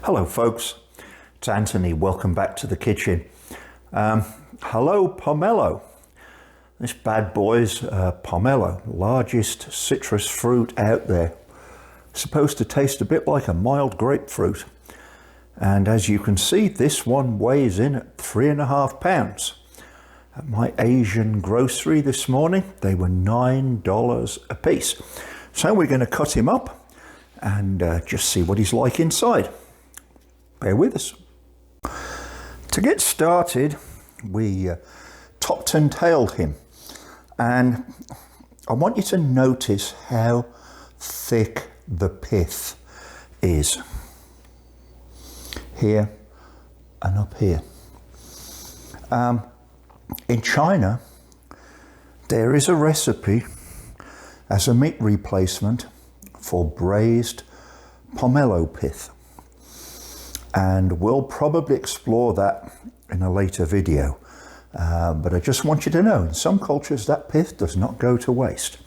Hello folks, it's Anthony. Welcome back to the kitchen. Hello Pomelo. This bad boy's Pomelo, largest citrus fruit out there. Supposed to taste a bit like a mild grapefruit. And as you can see, this one weighs in at 3.5 pounds. At my Asian grocery this morning, they were $9 a piece. So we're going to cut him up and just see what he's like inside. Bear with us. To get started, we topped and tailed him. And I want you to notice how thick the pith is. Here and up here. In China, there is a recipe as a meat replacement for braised pomelo pith. And we'll probably explore that in a later video. But I just want you to know, in some cultures, that pith does not go to waste.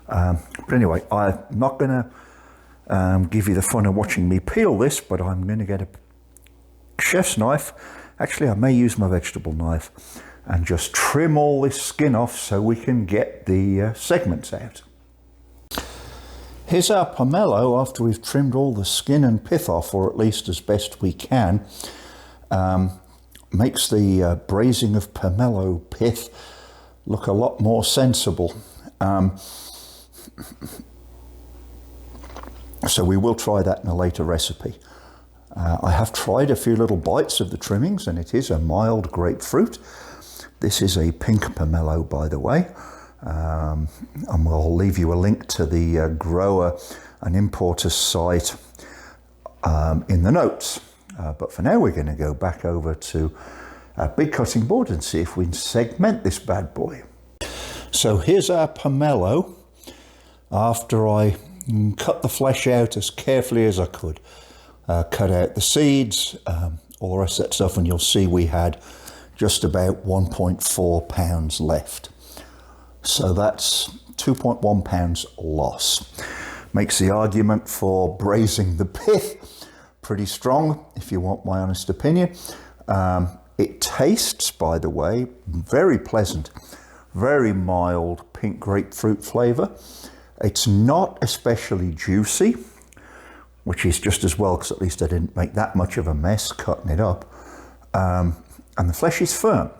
But anyway, I'm not going to give you the fun of watching me peel this, but I'm going to get a chef's knife. Actually, I may use my vegetable knife and just trim all this skin off so we can get the segments out. Here's our pomelo after we've trimmed all the skin and pith off, or at least as best we can. Makes the braising of pomelo pith look a lot more sensible. So we will try that in a later recipe. I have tried a few little bites of the trimmings, and it is a mild grapefruit. This is a pink pomelo, by the way. And we'll leave you a link to the grower and importer site in the notes. But for now, we're going to go back over to our big cutting board and see if we can segment this bad boy. So here's our pomelo after I cut the flesh out as carefully as I could. Cut out the seeds, all the rest of that stuff, and you'll see we had just about 1.4 pounds left. So that's 2.1 pounds loss. Makes the argument for braising the pith pretty strong, if you want my honest opinion. It tastes, by the way, very pleasant, very mild pink grapefruit flavour. It's not especially juicy, which is just as well, because at least I didn't make that much of a mess cutting it up. And the flesh is firm,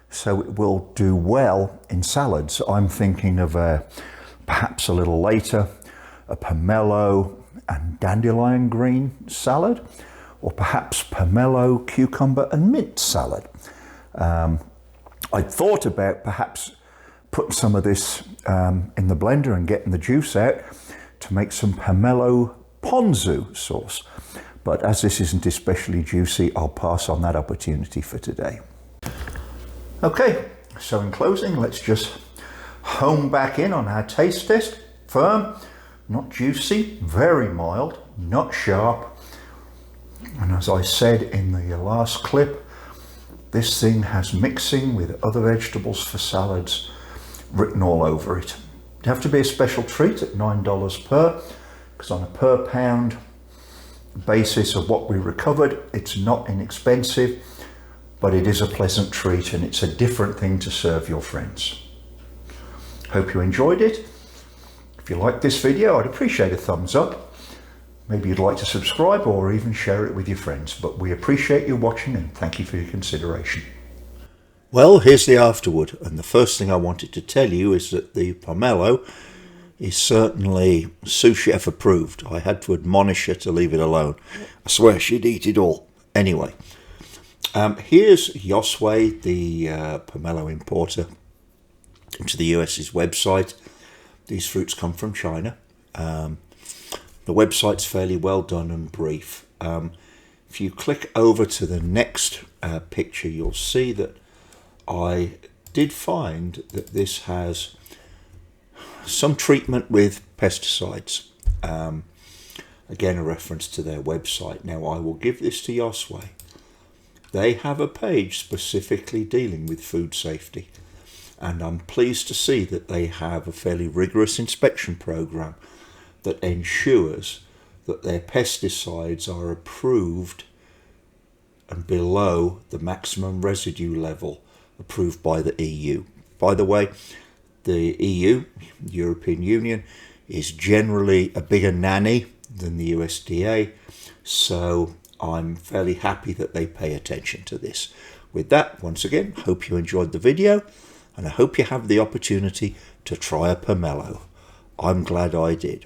so it will do well in salads. I'm thinking of perhaps a little later, a pomelo and dandelion green salad, or perhaps pomelo, cucumber and mint salad. I thought about perhaps putting some of this in the blender and getting the juice out to make some pomelo ponzu sauce. But as this isn't especially juicy, I'll pass on that opportunity for today. Okay, so in closing, let's just hone back in on our taste test. Firm, not juicy, very mild, not sharp. And as I said in the last clip, this thing has mixing with other vegetables for salads written all over it. It'd have to be a special treat at $9 per, because on a per pound basis of what we recovered, it's not inexpensive, but it is a pleasant treat and it's a different thing to serve your friends. Hope you enjoyed it. If you liked this video, I'd appreciate a thumbs up. Maybe you'd like to subscribe or even share it with your friends, but we appreciate you watching and thank you for your consideration. Well, here's the afterward, and the first thing I wanted to tell you is that the pomelo is certainly sous chef approved. I had to admonish her to leave it alone. I swear she'd eat it all. Anyway, here's Yosway, the pomelo importer, to the US's website. These fruits come from China. The website's fairly well done and brief. If you click over to the next picture, you'll see that I did find that this has some treatment with pesticides. Again, a reference to their website. Now, I will give this to Yosway. They have a page specifically dealing with food safety, and I'm pleased to see that they have a fairly rigorous inspection program that ensures that their pesticides are approved and below the maximum residue level approved by the EU. By the way, the EU, European Union, is generally a bigger nanny than the USDA, so I'm fairly happy that they pay attention to this. With that, once again, hope you enjoyed the video, and I hope you have the opportunity to try a pomelo. I'm glad I did.